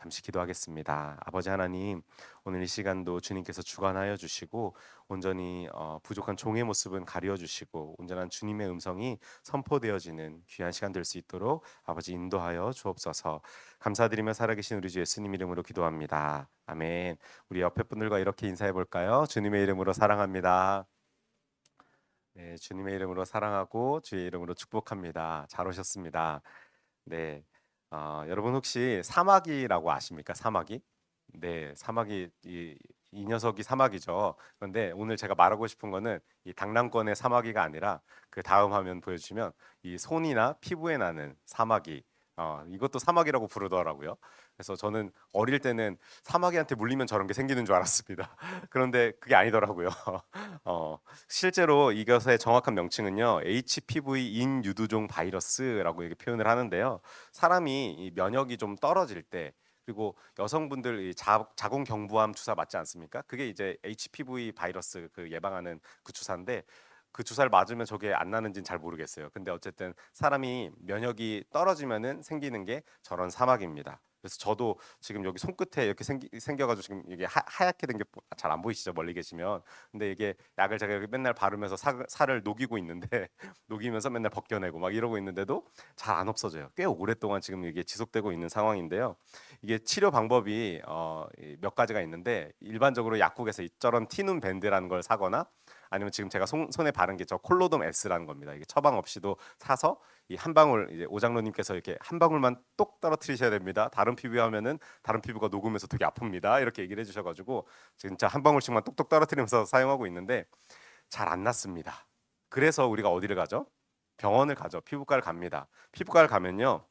잠시 기도하겠습니다. 아버지 하나님, 오늘 이 시간도 주님께서 주관하여 주시고 온전히 부족한 종의 모습은 가려 주시고 온전한 주님의 음성이 선포되어지는 귀한 시간 될 수 있도록 아버지 인도하여 주옵소서. 감사드리며 살아계신 우리 주 예수님 이름으로 기도합니다. 아멘. 우리 옆에 분들과 이렇게 인사해 볼까요? 주님의 이름으로 사랑합니다. 네, 주님의 이름으로 사랑하고 주의 이름으로 축복합니다. 잘 오셨습니다. 네, 여러분 혹시 사마귀라고 아십니까? 사마귀? 네, 사마귀 이 녀석이 사마귀죠. 그런데 오늘 제가 말하고 싶은 거는 이 당랑권의 사마귀가 아니라 그 다음 화면 보여주시면 이 손이나 피부에 나는 사마귀. 이것도 사마귀라고 부르더라고요. 그래서 저는 어릴 때는 사마귀한테 물리면 저런 게 생기는 줄 알았습니다. 그런데 그게 아니더라고요. 어, 실제로 이것의 정확한 명칭은요, HPV 인유두종 바이러스라고 이렇게 표현을 하는데요. 사람이 이 면역이 좀 떨어질 때 그리고 여성분들 이 자궁 경부암 주사 맞지 않습니까? 그게 이제 HPV 바이러스 그 예방하는 그 주사인데 그 주사를 맞으면 저게 안 나는지는 잘 모르겠어요. 근데 어쨌든 사람이 면역이 떨어지면은 생기는 게 저런 사막입니다. 그래서 저도 지금 여기 손끝에 이렇게 생겨가지고 지금 이게 하얗게 된 게 잘 안 보이시죠? 멀리 계시면. 근데 이게 약을 제가 여기 맨날 바르면서 살을 녹이고 있는데 녹이면서 맨날 벗겨내고 막 이러고 있는데도 잘 안 없어져요. 꽤 오랫동안 지금 이게 지속되고 있는 상황인데요. 이게 치료 방법이 몇 가지가 있는데 일반적으로 약국에서 저런 티눈 밴드라는 걸 사거나 아니면 지금 제가 손에 바른 게 저 콜로돔 S라는 겁니다. 이게 처방 없이도 사서 이 한 방울 이제 오장로님께서 이렇게 한 방울만 똑 떨어뜨리셔야 됩니다. 다른 피부에 하면은 다른 피부가 녹으면서 되게 아픕니다. 이렇게 얘기를 해주셔가지고 진짜 한 방울씩만 똑똑 떨어뜨리면서 사용하고 있는데 잘 안 낫습니다. 그래서 우리가 어디를 가죠? 병원을 가죠. 피부과를 갑니다. 피부과를 가면요.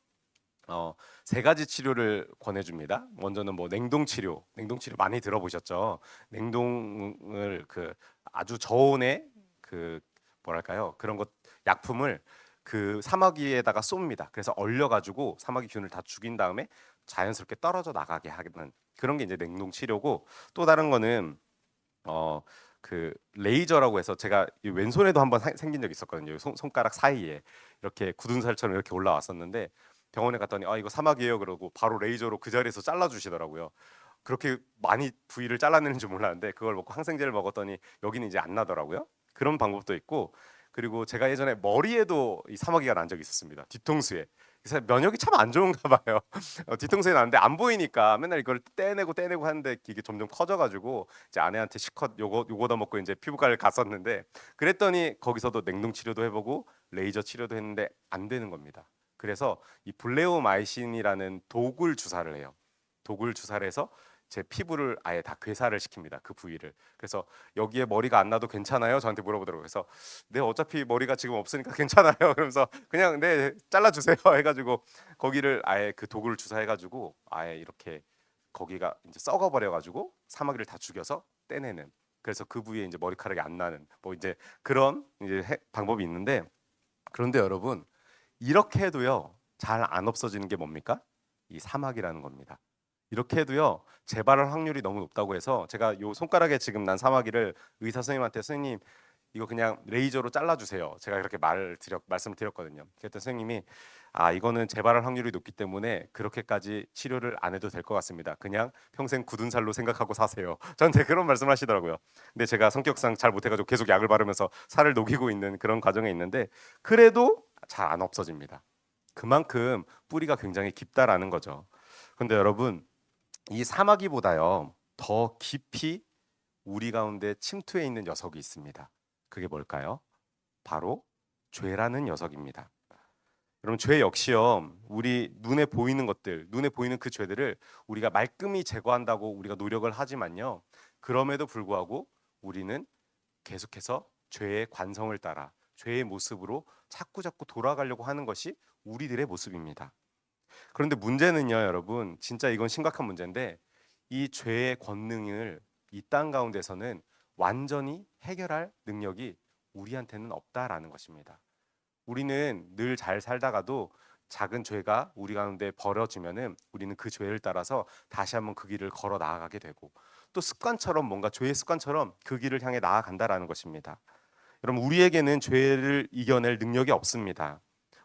세 가지 치료를 권해줍니다. 먼저는 뭐 냉동 치료, 냉동 치료 많이 들어보셨죠? 냉동을 그 아주 저온의 그 뭐랄까요? 그런 것 약품을 그 사마귀에다가 쏩니다. 그래서 얼려가지고 사마귀 균을 다 죽인 다음에 자연스럽게 떨어져 나가게 하는 그런 게 이제 냉동 치료고 또 다른 거는 그 레이저라고 해서 제가 이 왼손에도 한번 생긴 적이 있었거든요. 손가락 사이에 이렇게 굳은 살처럼 이렇게 올라왔었는데 병원에 갔더니 아 이거 사막이에요 그러고 바로 레이저로 그 자리에서 잘라 주시더라고요. 그렇게 많이 부위를 잘라내는 줄 몰랐는데 그걸 먹고 항생제를 먹었더니 여기는 이제 안 나더라고요. 그런 방법도 있고 그리고 제가 예전에 머리에도 이 사마귀가 난 적이 있었습니다. 뒤통수에. 그래서 면역이 참 안 좋은가 봐요. 뒤통수에 나는데 안 보이니까 맨날 이걸 떼내고 하는데 이게 점점 커져가지고 이제 아내한테 실컷 요거 더 먹고 이제 피부과를 갔었는데 그랬더니 거기서도 냉동 치료도 해보고 레이저 치료도 했는데 안 되는 겁니다. 그래서 이 블레오마이신이라는 독을 주사를 해요. 독을 주사를 해서 제 피부를 아예 다 괴사를 시킵니다. 그 부위를. 그래서 여기에 머리가 안 나도 괜찮아요? 저한테 물어보더라고요. 그래서 네 어차피 머리가 지금 없으니까 괜찮아요. 그러면서 그냥 네 잘라주세요 해가지고 거기를 아예 그 독을 주사해가지고 아예 이렇게 거기가 이제 썩어버려가지고 사마귀를 다 죽여서 떼내는. 그래서 그 부위에 이제 머리카락이 안 나는 뭐 이제 그런 이제 방법이 있는데 그런데 여러분 이렇게 해도요 잘 안 없어지는 게 뭡니까? 이 사막이라는 겁니다. 이렇게 해도요 재발할 확률이 너무 높다고 해서 제가 요 손가락에 지금 난 사마귀를 의사 선생님한테 선생님 이거 그냥 레이저로 잘라주세요. 제가 그렇게 말씀을 드렸거든요. 그랬더니 선생님이 아 이거는 재발할 확률이 높기 때문에 그렇게까지 치료를 안 해도 될 것 같습니다. 그냥 평생 굳은 살로 생각하고 사세요. 저한테 그런 말씀을 하시더라고요. 근데 제가 성격상 잘 못해가지고 계속 약을 바르면서 살을 녹이고 있는 그런 과정에 있는데 그래도 잘 안 없어집니다. 그만큼 뿌리가 굉장히 깊다라는 거죠. 근데 여러분 이 사마귀보다요 더 깊이 우리 가운데 침투해 있는 녀석이 있습니다. 그게 뭘까요? 바로 죄라는 녀석입니다. 여러분 죄 역시요 우리 눈에 보이는 것들 눈에 보이는 그 죄들을 우리가 말끔히 제거한다고 우리가 노력을 하지만요 그럼에도 불구하고 우리는 계속해서 죄의 관성을 따라 죄의 모습으로 자꾸 돌아가려고 하는 것이 우리들의 모습입니다. 그런데 문제는요 여러분 진짜 이건 심각한 문제인데 이 죄의 권능을 이 땅 가운데서는 완전히 해결할 능력이 우리한테는 없다라는 것입니다. 우리는 늘 잘 살다가도 작은 죄가 우리 가운데 벌어지면은 우리는 그 죄를 따라서 다시 한번 그 길을 걸어 나아가게 되고 또 습관처럼 뭔가 죄의 습관처럼 그 길을 향해 나아간다라는 것입니다. 여러분 우리에게는 죄를 이겨낼 능력이 없습니다.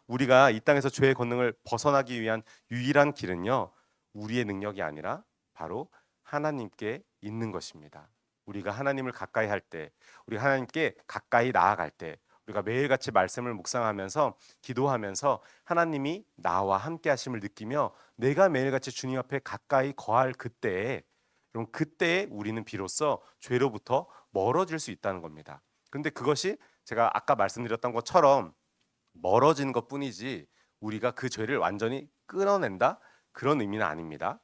우리가 이 땅에서 죄의 권능을 벗어나기 위한 유일한 길은요. 우리의 능력이 아니라 바로 하나님께 있는 것입니다. 우리가 하나님을 가까이 할 때, 우리가 하나님께 가까이 나아갈 때, 우리가 매일같이 말씀을 묵상하면서 기도하면서 하나님이 나와 함께 하심을 느끼며 내가 매일같이 주님 앞에 가까이 거할 그때에, 그럼 그때에 우리는 비로소 죄로부터 멀어질 수 있다는 겁니다. 그런데 그것이 제가 아까 말씀드렸던 것처럼 멀어지는 것뿐이지 우리가 그 죄를 완전히 끊어낸다? 그런 의미는 아닙니다.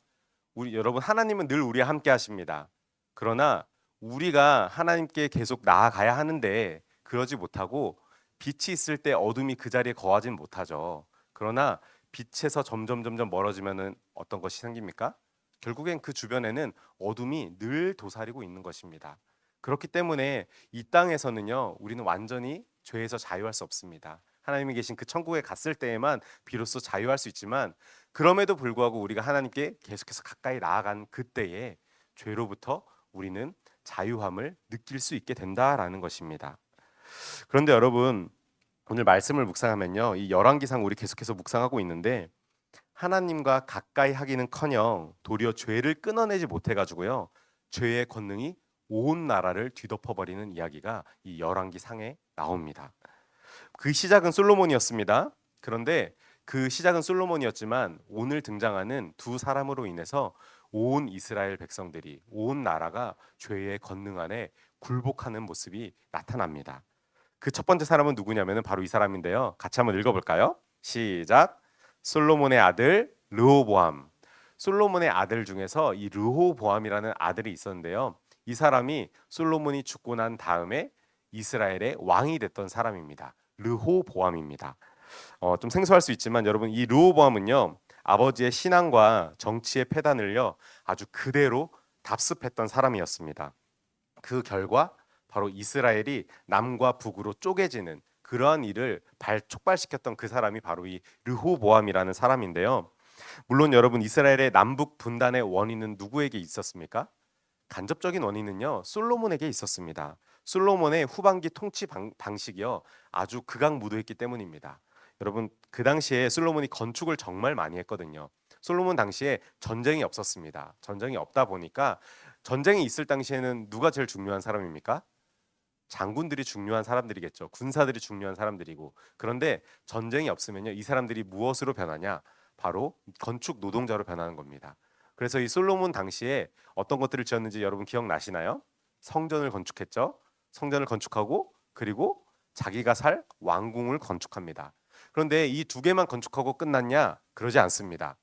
우리 여러분, 하나님은 늘 우리와 함께 하십니다. 그러나 우리가 하나님께 계속 나아가야 하는데 그러지 못하고 빛이 있을 때 어둠이 그 자리에 거하진 못하죠. 그러나 빛에서 점점 멀어지면은 어떤 것이 생깁니까? 결국엔 그 주변에는 어둠이 늘 도사리고 있는 것입니다. 그렇기 때문에 이 땅에서는요, 우리는 완전히 죄에서 자유할 수 없습니다. 하나님이 계신 그 천국에 갔을 때에만 비로소 자유할 수 있지만, 그럼에도 불구하고 우리가 하나님께 계속해서 가까이 나아간 그때에 죄로부터 우리는 자유함을 느낄 수 있게 된다라는 것입니다. 그런데 여러분, 오늘 말씀을 묵상하면요, 이 열왕기상 우리 계속해서 묵상하고 있는데 하나님과 가까이 하기는커녕 도리어 죄를 끊어내지 못해가지고요, 죄의 권능이 온 나라를 뒤덮어버리는 이야기가 이 열왕기상에 나옵니다. 그 시작은 솔로몬이었습니다. 그런데 그 시작은 솔로몬이었지만 오늘 등장하는 두 사람으로 인해서 온 이스라엘 백성들이, 온 나라가 죄의 권능 아래 굴복하는 모습이 나타납니다. 그 첫 번째 사람은 누구냐면 바로 이 사람인데요. 같이 한번 읽어볼까요? 시작. 솔로몬의 아들 르호보암. 솔로몬의 아들 중에서 이 르호보암이라는 아들이 있었는데요. 이 사람이 솔로몬이 죽고 난 다음에 이스라엘의 왕이 됐던 사람입니다. 르호보암입니다. 좀 생소할 수 있지만 여러분, 이 르호보암은요, 아버지의 신앙과 정치의 패단을요 아주 그대로 답습했던 사람이었습니다. 그 결과 바로 이스라엘이 남과 북으로 쪼개지는 그러한 일을 촉발시켰던 그 사람이 바로 이 르호보암이라는 사람인데요. 물론 여러분, 이스라엘의 남북 분단의 원인은 누구에게 있었습니까? 간접적인 원인은요, 솔로몬에게 있었습니다. 솔로몬의 후반기 통치 방식이요 아주 극악무도했기 때문입니다. 여러분, 그 당시에 솔로몬이 건축을 정말 많이 했거든요. 솔로몬 당시에 전쟁이 없었습니다. 전쟁이 없다 보니까, 전쟁이 있을 당시에는 누가 제일 중요한 사람입니까? 장군들이 중요한 사람들이겠죠. 군사들이 중요한 사람들이고. 그런데 전쟁이 없으면요, 이 사람들이 무엇으로 변하냐? 바로 건축 노동자로 변하는 겁니다. 그래서 이 솔로몬 당시에 어떤 것들을 지었는지 여러분 기억나시나요? 성전을 건축했죠. 성전을 건축하고, 그리고 자기가 살 왕궁을 건축합니다. 그런데 이 두 개만 건축하고 끝났냐? 그러지 않습니다.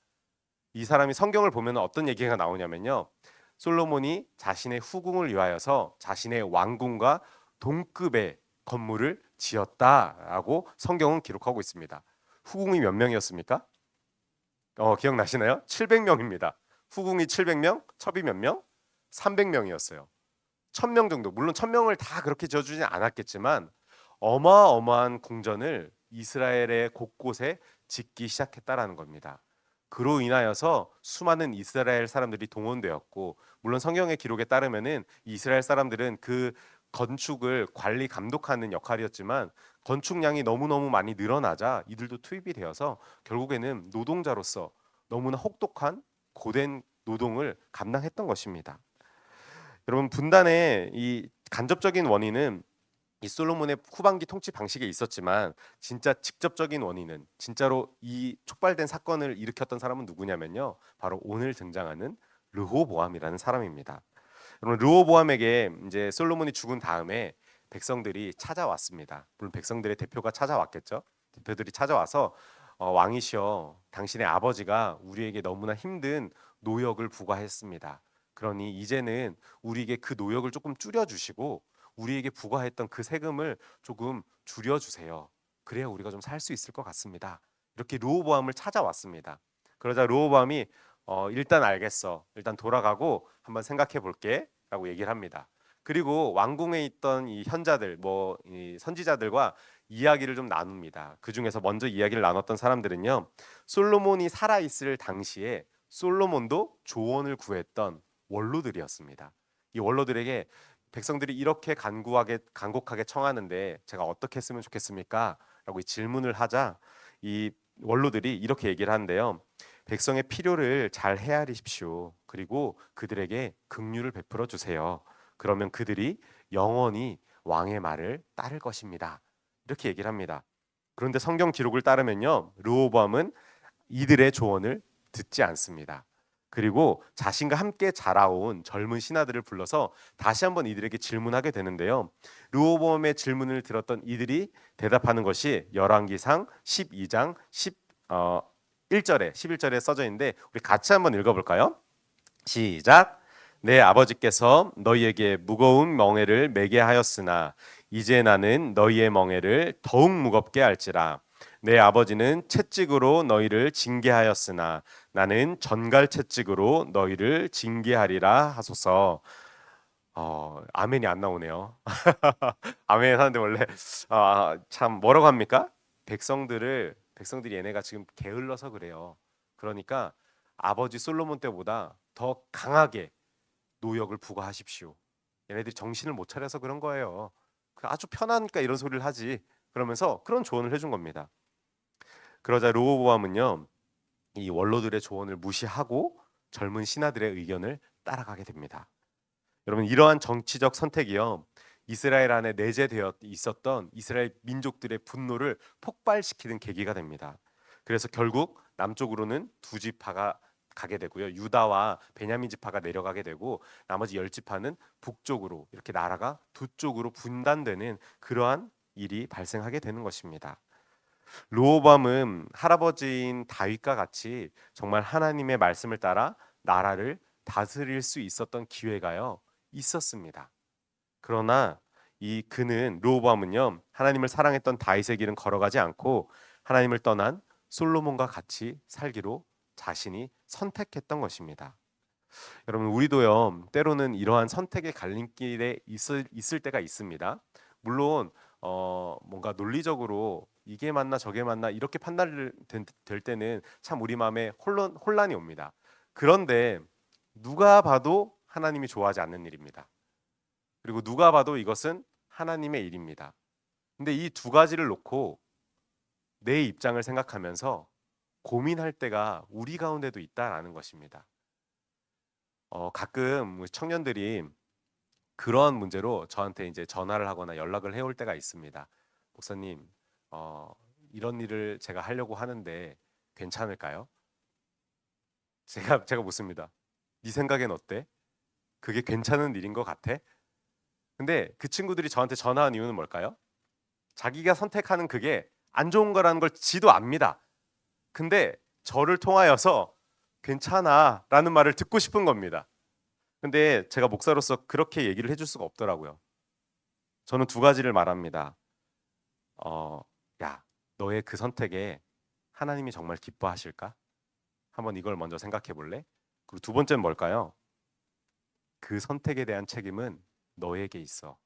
이 사람이, 성경을 보면 어떤 얘기가 나오냐면요, 솔로몬이 자신의 후궁을 위하여서 자신의 왕궁과 동급의 건물을 지었다라고 성경은 기록하고 있습니다. 후궁이 몇 명이었습니까? 기억나시나요? 700명입니다. 후궁이 700명, 첩이 몇 명? 300명이었어요. 1000명 정도. 물론 1000명을 다 그렇게 지어주진 않았겠지만 어마어마한 궁전을 이스라엘의 곳곳에 짓기 시작했다라는 겁니다. 그로 인하여서 수많은 이스라엘 사람들이 동원되었고, 물론 성경의 기록에 따르면은 이스라엘 사람들은 그 건축을 관리 감독하는 역할이었지만 건축량이 너무너무 많이 늘어나자 이들도 투입이 되어서 결국에는 노동자로서 너무나 혹독한 고된 노동을 감당했던 것입니다. 여러분, 분단의 이 간접적인 원인은 이 솔로몬의 후반기 통치 방식에 있었지만, 진짜 직접적인 원인은, 진짜로 이 촉발된 사건을 일으켰던 사람은 누구냐면요, 바로 오늘 등장하는 르호보암이라는 사람입니다. 여러분, 르호보암에게 이제 솔로몬이 죽은 다음에 백성들이 찾아왔습니다. 물론 백성들의 대표가 찾아왔겠죠. 대표들이 찾아와서 왕이시여, 당신의 아버지가 우리에게 너무나 힘든 노역을 부과했습니다. 그러니 이제는 우리에게 그 노역을 조금 줄여주시고 우리에게 부과했던 그 세금을 조금 줄여주세요. 그래야 우리가 좀 살 수 있을 것 같습니다. 이렇게 르호보암을 찾아왔습니다. 그러자 르호보암이 일단 알겠어, 일단 돌아가고 한번 생각해 볼게 라고 얘기를 합니다. 그리고 왕궁에 있던 이 현자들, 이 선지자들과 이야기를 좀 나눕니다. 그 중에서 먼저 이야기를 나눴던 사람들은요, 솔로몬이 살아있을 당시에 솔로몬도 조언을 구했던 원로들이었습니다. 이 원로들에게 백성들이 이렇게 간곡하게 청하는데 제가 어떻게 했으면 좋겠습니까? 라고 질문을 하자 이 원로들이 이렇게 얘기를 하는데요. 백성의 필요를 잘 헤아리십시오. 그리고 그들에게 긍휼을 베풀어 주세요. 그러면 그들이 영원히 왕의 말을 따를 것입니다. 이렇게 얘기를 합니다. 그런데 성경 기록을 따르면요, 르호보암은 이들의 조언을 듣지 않습니다. 그리고 자신과 함께 자라온 젊은 신하들을 불러서 다시 한번 이들에게 질문하게 되는데요. 르호보암의 질문을 들었던 이들이 대답하는 것이 열왕기상 12장 11절에 써져 있는데, 우리 같이 한번 읽어볼까요? 시작. 내 아버지께서 너희에게 무거운 멍에를 매게 하였으나 이제 나는 너희의 멍에를 더욱 무겁게 할지라. 내 아버지는 채찍으로 너희를 징계하였으나 나는 전갈 채찍으로 너희를 징계하리라 하소서. 아멘이 안 나오네요. 아멘 하는데 원래 참 뭐라고 합니까? 백성들이 얘네가 지금 게을러서 그래요. 그러니까 아버지 솔로몬 때보다 더 강하게 노역을 부과하십시오. 얘네들이 정신을 못 차려서 그런 거예요. 아주 편하니까 이런 소리를 하지. 그러면서 그런 조언을 해준 겁니다. 그러자 르호보암은요, 이 원로들의 조언을 무시하고 젊은 신하들의 의견을 따라가게 됩니다. 여러분, 이러한 정치적 선택이요, 이스라엘 안에 내재되어 있었던 이스라엘 민족들의 분노를 폭발시키는 계기가 됩니다. 그래서 결국 남쪽으로는 두 지파가 가게 되고요, 유다와 베냐민 지파가 내려가게 되고 나머지 10지파는 북쪽으로, 이렇게 나라가 두 쪽으로 분단되는 그러한 일이 발생하게 되는 것입니다. 르호보암은 할아버지인 다윗과 같이 정말 하나님의 말씀을 따라 나라를 다스릴 수 있었던 기회가요, 있었습니다. 그러나 이 그는 르호보암은요, 하나님을 사랑했던 다윗의 길은 걸어가지 않고 하나님을 떠난 솔로몬과 같이 살기로 자신이 선택했던 것입니다. 여러분, 우리도요, 때로는 이러한 선택의 갈림길에 있을 때가 있습니다. 물론 뭔가 논리적으로 이게 맞나 저게 맞나 이렇게 될 때는 참 우리 마음에 혼란이 옵니다. 그런데 누가 봐도 하나님이 좋아하지 않는 일입니다. 그리고 누가 봐도 이것은 하나님의 일입니다. 근데 이 두 가지를 놓고 내 입장을 생각하면서 고민할 때가 우리 가운데도 있다라는 것입니다. 가끔 청년들이 그런 문제로 저한테 이제 전화를 하거나 연락을 해올 때가 있습니다. 목사님, 어, 이런 일을 제가 하려고 하는데 괜찮을까요? 제가 묻습니다. 네 생각엔 어때? 그게 괜찮은 일인 것 같아? 근데 그 친구들이 저한테 전화한 이유는 뭘까요? 자기가 선택하는 그게 안 좋은 거라는 걸 지도 압니다. 근데 저를 통하여서 괜찮아 라는 말을 듣고 싶은 겁니다. 근데 제가 목사로서 그렇게 얘기를 해줄 수가 없더라고요. 저는 두 가지를 말합니다. 어, 야, 너의 그 선택에 하나님이 정말 기뻐하실까? 한번 이걸 먼저 생각해 볼래? 그리고 두 번째는 뭘까요? 그 선택에 대한 책임은 너에게 있어.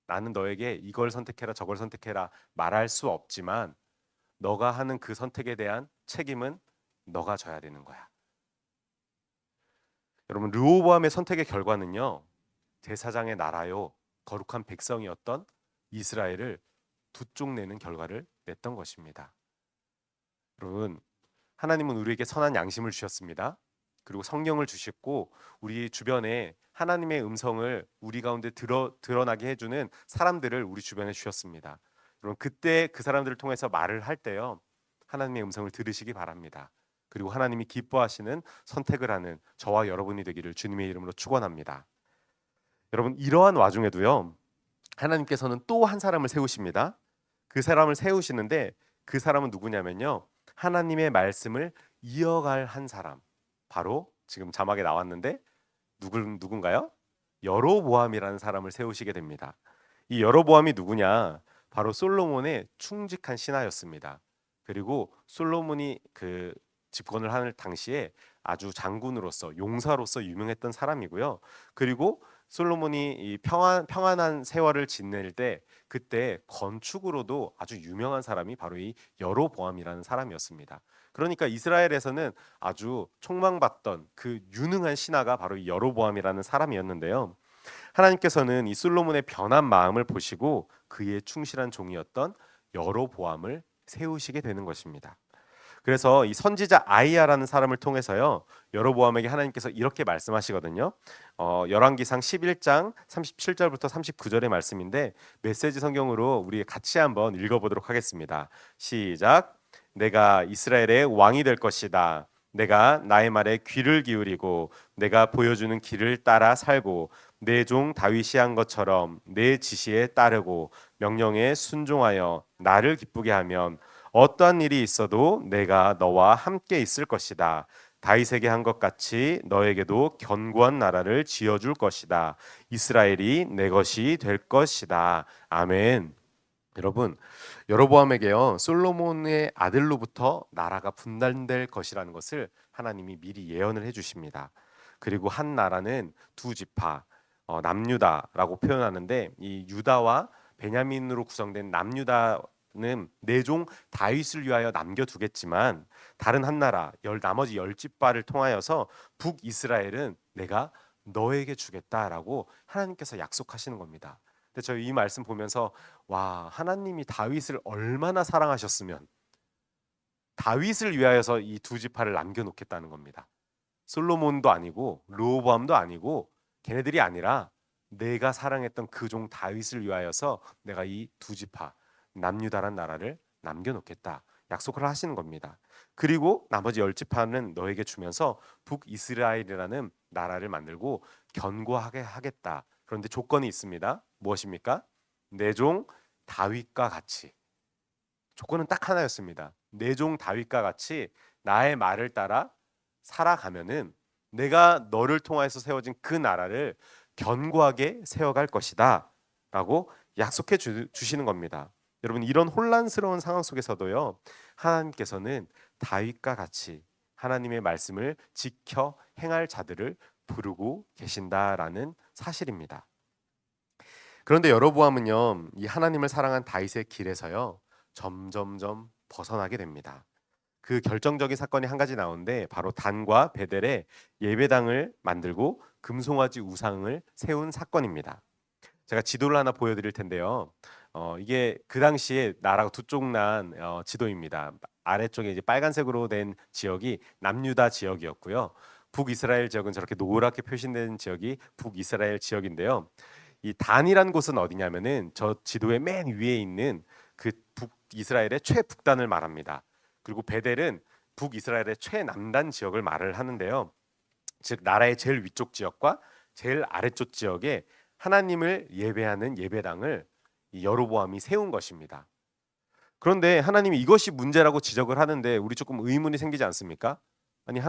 나는 너에게 이걸 선택해라 저걸 선택해라 말할 수 없지만 너가 하는 그 선택에 대한 책임은 너가 져야 되는 거야. 여러분, 르호보암의 선택의 결과는요, 제사장의 나라요 거룩한 백성이었던 이스라엘을 두 쪽 내는 결과를 냈던 것입니다. 여러분, 하나님은 우리에게 선한 양심을 주셨습니다. 그리고 성령을 주셨고 우리 주변에 하나님의 음성을 우리 가운데 드러나게 해주는 사람들을 우리 주변에 주셨습니다. 여러분, 그때 그 사람들을 통해서 말을 할 때요, 하나님의 음성을 들으시기 바랍니다. 그리고 하나님이 기뻐하시는 선택을 하는 저와 여러분이 되기를 주님의 이름으로 축원합니다. 여러분, 이러한 와중에도요, 하나님께서는 또 한 사람을 세우십니다. 그 사람을 세우시는데 그 사람은 누구냐면요, 하나님의 말씀을 이어갈 한 사람, 바로 지금 자막에 나왔는데 누군가요? 여로보암이라는 사람을 세우시게 됩니다. 이 여로보암이 누구냐? 바로 솔로몬의 충직한 신하였습니다. 그리고 솔로몬이 그 집권을 하는 당시에 아주 장군으로서 용사로서 유명했던 사람이고요. 그리고 솔로몬이 이 평안한 세월을 지낼 때 그때 건축으로도 아주 유명한 사람이 바로 이 여로보암이라는 사람이었습니다. 그러니까 이스라엘에서는 아주 촉망받던 그 유능한 신하가 바로 이 여로보암이라는 사람이었는데요. 하나님께서는 이 솔로몬의 변한 마음을 보시고 그의 충실한 종이었던 여로보암을 세우시게 되는 것입니다. 그래서 이 선지자 아이야라는 사람을 통해서요, 여로보암에게 하나님께서 이렇게 말씀하시거든요. 열왕기상 11장 37절부터 39절의 말씀인데 메시지 성경으로 우리 같이 한번 읽어보도록 하겠습니다. 시작. 내가 이스라엘의 왕이 될 것이다. 내가 나의 말에 귀를 기울이고 내가 보여주는 길을 따라 살고 내 종 다윗이 한 것처럼 내 지시에 따르고 명령에 순종하여 나를 기쁘게 하면 어떠한 일이 있어도 내가 너와 함께 있을 것이다. 다윗에게 한 것 같이 너에게도 견고한 나라를 지어줄 것이다. 이스라엘이 내 것이 될 것이다. 아멘. 여러분, 여로보암에게요, 솔로몬의 아들로부터 나라가 분단될 것이라는 것을 하나님이 미리 예언을 해주십니다. 그리고 한 나라는 두 지파, 남유다라고 표현하는데, 이 유다와 베냐민으로 구성된 남유다는 내종 다윗을 위하여 남겨두겠지만, 다른 한 나라, 나머지 열 지파를 통하여서 북이스라엘은 내가 너에게 주겠다라고 하나님께서 약속하시는 겁니다. 근데 저 이 말씀 보면서 와, 하나님이 다윗을 얼마나 사랑하셨으면 다윗을 위하여서 이 두 지파를 남겨놓겠다는 겁니다. 솔로몬도 아니고 르호보암도 아니고 걔네들이 아니라 내가 사랑했던 그 종 다윗을 위하여서 내가 이 두 지파 남유다란 나라를 남겨놓겠다 약속을 하시는 겁니다. 그리고 나머지 열 지파는 너에게 주면서 북이스라엘이라는 나라를 만들고 견고하게 하겠다. 그런데 조건이 있습니다. 무엇입니까? 내 종 다윗과 같이. 조건은 딱 하나였습니다. 내 종 다윗과 같이 나의 말을 따라 살아가면은 내가 너를 통하여서 세워진 그 나라를 견고하게 세워갈 것이다 라고 약속해 주시는 겁니다. 여러분, 이런 혼란스러운 상황 속에서도요, 하나님께서는 다윗과 같이 하나님의 말씀을 지켜 행할 자들을 부르고 계신다라는 사실입니다. 그런데 여로보암은요, 이 하나님을 사랑한 다윗의 길에서요, 점점점 벗어나게 됩니다. 그 결정적인 사건이 한 가지 나오는데 바로 단과 베델의 예배당을 만들고 금송아지 우상을 세운 사건입니다. 제가 지도를 하나 보여드릴 텐데요. 이게 그 당시에 나라가 두 쪽 난 지도입니다. 아래쪽에 이제 빨간색으로 된 지역이 남유다 지역이었고요. 북이스라엘 지역은 저렇게 노랗게 표시된 지역이 북이스라엘 지역인데요. 이 단이란 곳은 어디냐면은 저 지도의 맨 위에 있는 그 북이스라엘의 최북단을 말합니다. 그리고 베델은 북이스라엘의 최남단 지역을 말을 하는데요. 즉 나라의 제일 위쪽 지역과 제일 아래쪽 지역에 하나님을 예배하는 예배당을 이 여로보암이 세운 것입니다. 그런데 하나님이 이것이 문제라고 지적을 하는데 우리 조금 의문이 생기지 않습니까? 아니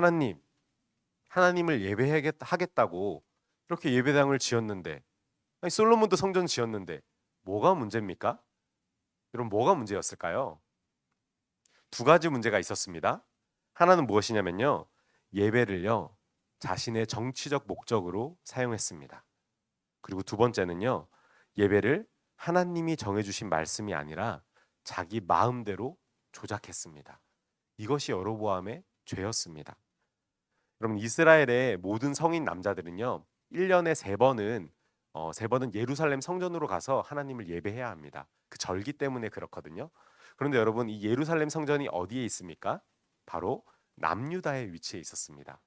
하나님을 예배하겠다고 이렇게 예배당을 지었는데, 아니 솔로몬도 성전 지었는데 뭐가 문제입니까? 여러분, 뭐가 문제였을까요? 두 가지 문제가 있었습니다. 하나는 무엇이냐면요, 예배를요 자신의 정치적 목적으로 사용했습니다. 그리고 두 번째는요, 예배를 하나님이 정해주신 말씀이 아니라 자기 마음대로 조작했습니다. 이것이 여로보암의 죄였습니다. 여러분, 이스라엘의 모든 성인 남자들은요 1년에 세 번은 예루살렘 성전으로 가서 하나님을 예배해야 합니다. 그 절기 때문에 그렇거든요. 그런데 여러분, 이 예루살렘 성전이 어디에 있습니까? 바로 남유다에 위치해 있었습니다.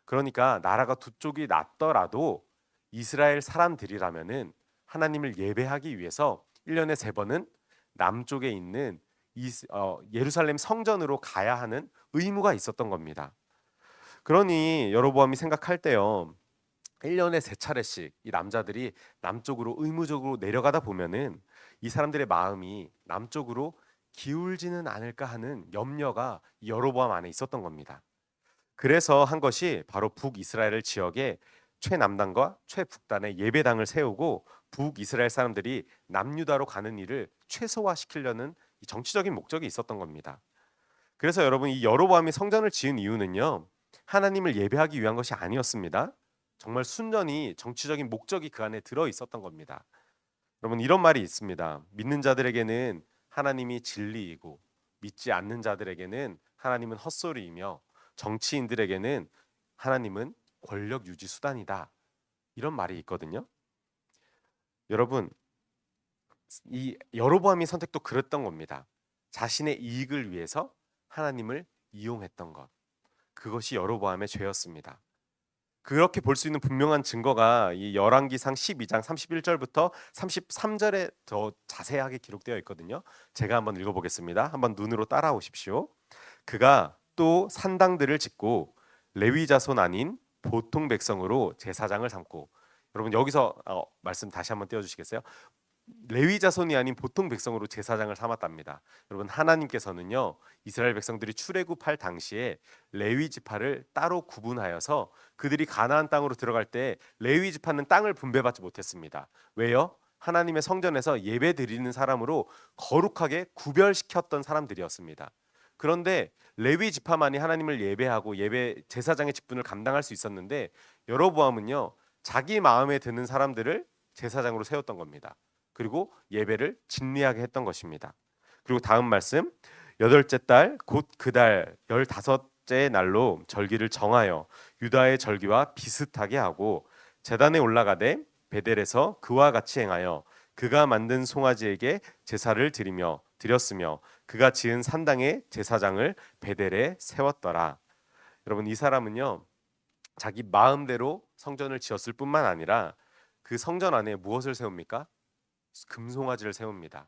그러니까 나라가 두 쪽이 났더라도 이스라엘 사람들이라면은 하나님을 예배하기 위해서 1년에 세 번은 남쪽에 있는 예루살렘 성전으로 가야 하는 의무가 있었던 겁니다. 그러니 여로보암이 생각할 때요, 1년에 세 차례씩 이 남자들이 남쪽으로 의무적으로 내려가다 보면은 이 사람들의 마음이 남쪽으로 기울지는 않을까 하는 염려가 이 여로보암 안에 있었던 겁니다. 그래서 한 것이 바로 북이스라엘 지역에 최남단과 최북단의 예배당을 세우고 북이스라엘 사람들이 남유다로 가는 일을 최소화시키려는 이 정치적인 목적이 있었던 겁니다. 그래서 여러분, 이 여로보암이 성전을 지은 이유는요, 하나님을 예배하기 위한 것이 아니었습니다. 정말 순전히 정치적인 목적이 그 안에 들어 있었던 겁니다. 여러분, 이런 말이 있습니다. 믿는 자들에게는 하나님이 진리이고 믿지 않는 자들에게는 하나님은 헛소리이며 정치인들에게는 하나님은 권력 유지 수단이다. 이런 말이 있거든요. 여러분, 이 여로보암의 선택도 그랬던 겁니다. 자신의 이익을 위해서 하나님을 이용했던 것, 그것이 여로보암의 죄였습니다. 그렇게 볼 수 있는 분명한 증거가 이 열왕기상 12장 31절부터 33절에 더 자세하게 기록되어 있거든요. 제가 한번 읽어보겠습니다. 한번 눈으로 따라오십시오. 그가 또 산당들을 짓고 레위 자손 아닌 보통 백성으로 제사장을 삼고, 여러분 여기서 말씀 다시 한번 띄워주시겠어요? 레위 자손이 아닌 보통 백성으로 제사장을 삼았답니다. 여러분 하나님께서는요, 이스라엘 백성들이 출애굽할 당시에 레위 지파를 따로 구분하여서 그들이 가나안 땅으로 들어갈 때 레위 지파는 땅을 분배받지 못했습니다. 왜요? 하나님의 성전에서 예배 드리는 사람으로 거룩하게 구별시켰던 사람들이었습니다. 그런데 레위 지파만이 하나님을 예배하고 예배 제사장의 직분을 감당할 수 있었는데, 여로보암은요, 자기 마음에 드는 사람들을 제사장으로 세웠던 겁니다. 그리고 예배를 진리하게 했던 것입니다. 그리고 다음 말씀, 여덟째 달 곧 그 달 15째 날로 절기를 정하여 유다의 절기와 비슷하게 하고 제단에 올라가되 베델에서 그와 같이 행하여 그가 만든 송아지에게 제사를 드렸으며 그가 지은 산당의 제사장을 베델에 세웠더라. 여러분 이 사람은요, 자기 마음대로 성전을 지었을 뿐만 아니라 그 성전 안에 무엇을 세웁니까? 금송아지를 세웁니다.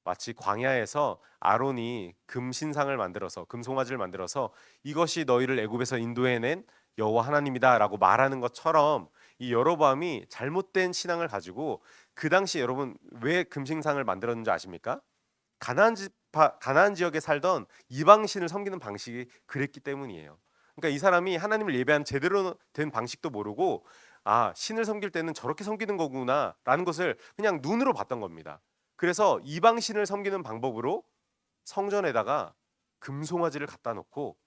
마치 광야에서 아론이 금신상을 만들어서 금송아지를 만들어서 이것이 너희를 애굽에서 인도해낸 여호와 하나님이다라고 말하는 것처럼, 이 여로보암이 잘못된 신앙을 가지고 그 당시 여러분 왜 금신상을 만들었는지 아십니까? 가나안 지역에 살던 이방 신을 섬기는 방식이 그랬기 때문이에요. 그러니까 이 사람이 하나님을 예배한 제대로 된 방식도 모르고, 아, 신을 섬길 때는 저렇게 섬기는 거구나라는 것을 그냥 눈으로 봤던 겁니다. 그래서 이방 신을 섬기는 방법으로 성전에다가 금송아지를 갖다 놓고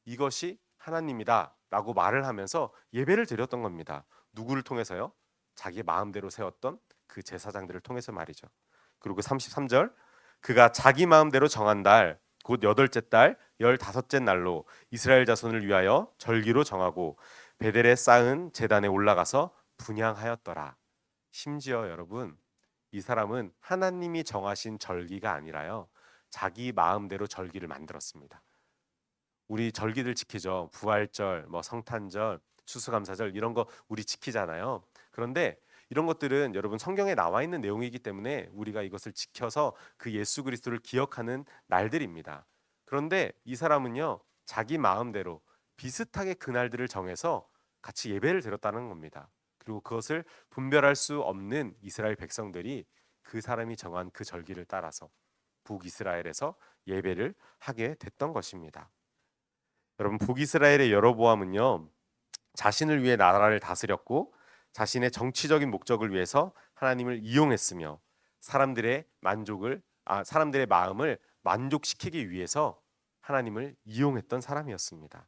이것이 하나님이다라고 말을 하면서 예배를 드렸던 겁니다. 누구를 통해서요? 자기 마음대로 세웠던 그 제사장들을 통해서 말이죠. 그리고 33절, 그가 자기 마음대로 정한 달 곧 여덟째 달 15째 날로 이스라엘 자손을 위하여 절기로 정하고 베델에 쌓은 제단에 올라가서 분향하였더라. 심지어 여러분, 이 사람은 하나님이 정하신 절기가 아니라요, 자기 마음대로 절기를 만들었습니다. 우리 절기들 지키죠. 부활절, 뭐 성탄절, 추수감사절 이런 거 우리 지키잖아요. 그런데 이런 것들은 여러분 성경에 나와 있는 내용이기 때문에 우리가 이것을 지켜서 그 예수 그리스도를 기억하는 날들입니다. 그런데 이 사람은요, 자기 마음대로 비슷하게 그날들을 정해서 같이 예배를 드렸다는 겁니다. 그리고 그것을 분별할 수 없는 이스라엘 백성들이 그 사람이 정한 그 절기를 따라서 북이스라엘에서 예배를 하게 됐던 것입니다. 여러분 북이스라엘의 여로보암은요, 자신을 위해 나라를 다스렸고 자신의 정치적인 목적을 위해서 하나님을 이용했으며 사람들의 마음을 만족시키기 위해서 하나님을 이용했던 사람이었습니다.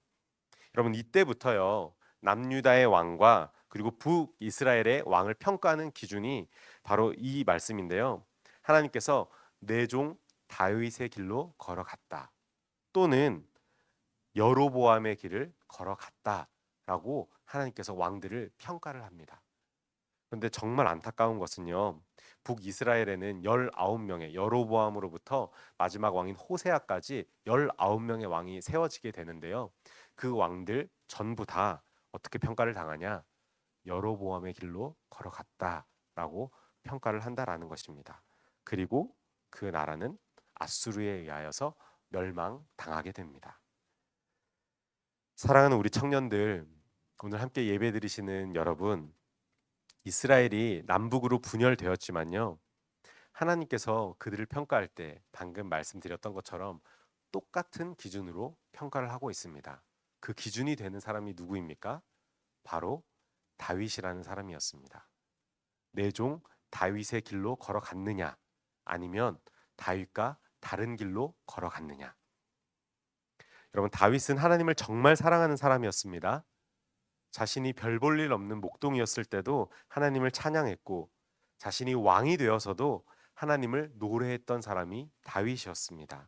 여러분 이때부터요, 남유다의 왕과 그리고 북이스라엘의 왕을 평가하는 기준이 바로 이 말씀인데요. 하나님께서 내 종 다윗의 길로 걸어갔다, 또는 여로보암의 길을 걸어갔다라고 하나님께서 왕들을 평가를 합니다. 그런데 정말 안타까운 것은요, 북이스라엘에는 19명의 여로보암으로부터 마지막 왕인 호세아까지 19명의 왕이 세워지게 되는데요. 그 왕들 전부 다 어떻게 평가를 당하냐? 여로보암의 길로 걸어갔다라고 평가를 한다라는 것입니다. 그리고 그 나라는 아수르에 의하여서 멸망당하게 됩니다. 사랑하는 우리 청년들, 오늘 함께 예배드리시는 여러분, 이스라엘이 남북으로 분열되었지만요, 하나님께서 그들을 평가할 때 방금 말씀드렸던 것처럼 똑같은 기준으로 평가를 하고 있습니다. 그 기준이 되는 사람이 누구입니까? 바로 다윗이라는 사람이었습니다. 내 종 다윗의 길로 걸어갔느냐, 아니면 다윗과 다른 길로 걸어갔느냐. 여러분 다윗은 하나님을 정말 사랑하는 사람이었습니다. 자신이 별 볼 일 없는 목동이었을 때도 하나님을 찬양했고, 자신이 왕이 되어서도 하나님을 노래했던 사람이 다윗이었습니다.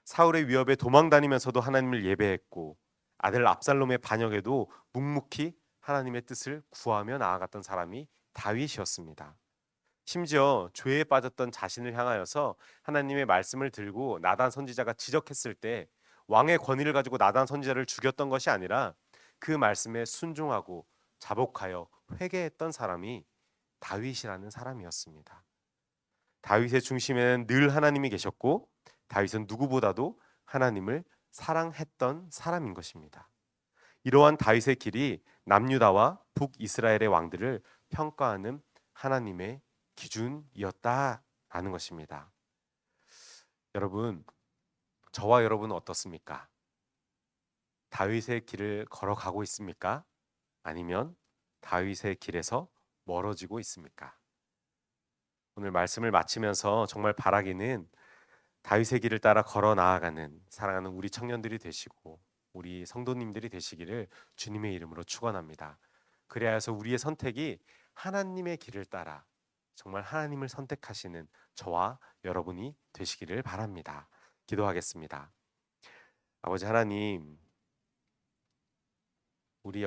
사울의 위협에 도망 다니면서도 하나님을 예배했고, 아들 압살롬의 반역에도 묵묵히 하나님의 뜻을 구하며 나아갔던 사람이 다윗이었습니다. 심지어 죄에 빠졌던 자신을 향하여서 하나님의 말씀을 들고 나단 선지자가 지적했을 때 왕의 권위를 가지고 나단 선지자를 죽였던 것이 아니라 그 말씀에 순종하고 자복하여 회개했던 사람이 다윗이라는 사람이었습니다. 다윗의 중심에는 늘 하나님이 계셨고 다윗은 누구보다도 하나님을 사랑했던 사람인 것입니다. 이러한 다윗의 길이 남유다와 북이스라엘의 왕들을 평가하는 하나님의 기준이었다라는 것입니다. 여러분, 저와 여러분은 어떻습니까? 다윗의 길을 걸어가고 있습니까? 아니면 다윗의 길에서 멀어지고 있습니까? 오늘 말씀을 마치면서 정말 바라기는 다윗의 길을 따라 걸어 나아가는 사랑하는 우리 청년들이 되시고 우리 성도님들이 되시기를 주님의 이름으로 축원합니다. 그래야 해서 우리의 선택이 하나님의 길을 따라 정말 하나님을 선택하시는 저와 여러분이 되시기를 바랍니다. 기도하겠습니다. 아버지 하나님, 우리